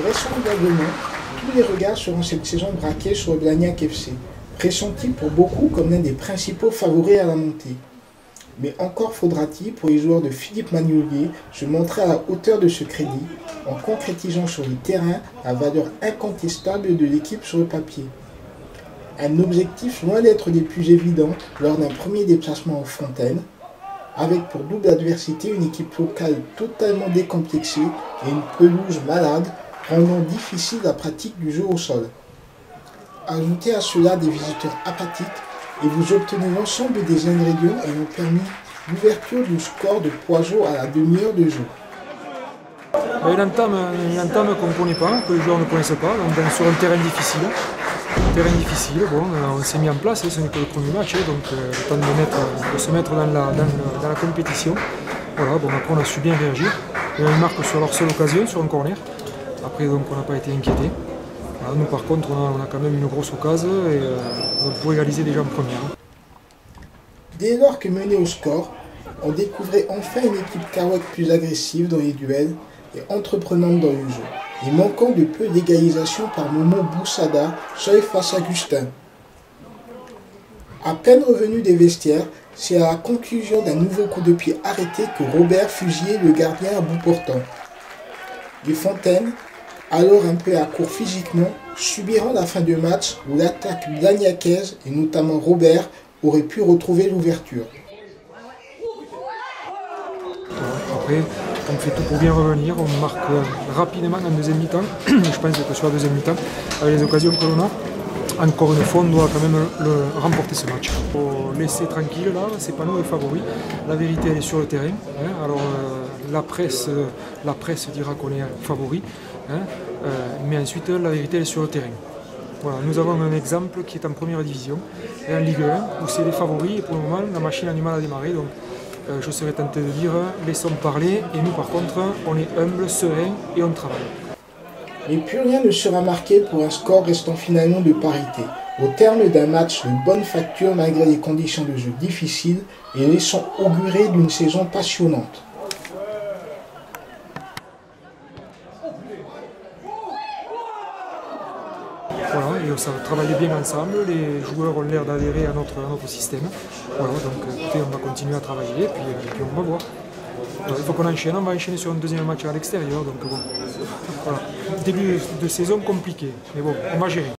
Vraisemblablement, tous les regards seront cette saison braqués sur le Blagnac FC, pressenti pour beaucoup comme l'un des principaux favoris à la montée. Mais encore faudra-t-il pour les joueurs de Philippe Magnolier se montrer à la hauteur de ce crédit en concrétisant sur le terrain la valeur incontestable de l'équipe sur le papier. Un objectif loin d'être des plus évidents lors d'un premier déplacement en Fontaine, avec pour double adversité une équipe locale totalement décomplexée et une pelouse malade rendant difficile la pratique du jeu au sol. Ajoutez à cela des visiteurs apathiques et vous obtenez l'ensemble des ingrédients ayant permis l'ouverture du score de Poigeau à la demi-heure de jeu. Une entame qu'on ne connaît pas, que les joueurs ne connaissent pas, donc sur un terrain difficile. Bon, on s'est mis en place, ce n'est que le premier match, donc le temps de se mettre dans la compétition. Voilà, bon, après on a su bien réagir. Ils marquent sur leur seule occasion, sur un corner. Après donc on n'a pas été inquiétés. Voilà, nous par contre on a quand même une grosse occasion et on pourrait égaliser déjà en première. Dès lors que mené au score, on découvrait enfin une équipe Karouac plus agressive dans les duels et entreprenante dans le jeu, et manquant de peu d'égalisation par Momo Boussada, seul face à Gustin. À peine revenu des vestiaires, c'est à la conclusion d'un nouveau coup de pied arrêté que Robert fusillait le gardien à bout portant. Les Fontaines, alors un peu à court physiquement, subiront la fin de match où l'attaque blagnacaise, et notamment Robert, aurait pu retrouver l'ouverture. Après, on fait tout pour bien revenir, on marque rapidement en deuxième mi-temps. Je pense que sur la deuxième mi-temps, avec les occasions que l'on a, encore une fois, on doit quand même remporter ce match. Il faut laisser tranquille là, c'est pas nous les favoris. La vérité elle est sur le terrain. Alors la presse dira qu'on est favori, mais ensuite la vérité elle est sur le terrain. Voilà, nous avons un exemple qui est en première division et en Ligue 1 où c'est les favoris et pour le moment la machine a du mal à démarrer. Donc, je serais tenté de dire, laissons parler, et nous par contre, on est humble, serein et on travaille. Mais plus rien ne sera marqué pour un score restant finalement de parité, au terme d'un match de bonne facture malgré les conditions de jeu difficiles et laissant augurer d'une saison passionnante. Voilà, et ça travaille bien ensemble, les joueurs ont l'air d'adhérer à notre système. Voilà, donc écoutez, on va continuer à travailler et puis on va voir. Voilà, il faut qu'on enchaîne, on va enchaîner sur un deuxième match à l'extérieur, donc bon, voilà. Début de saison compliqué, mais bon, on va gérer.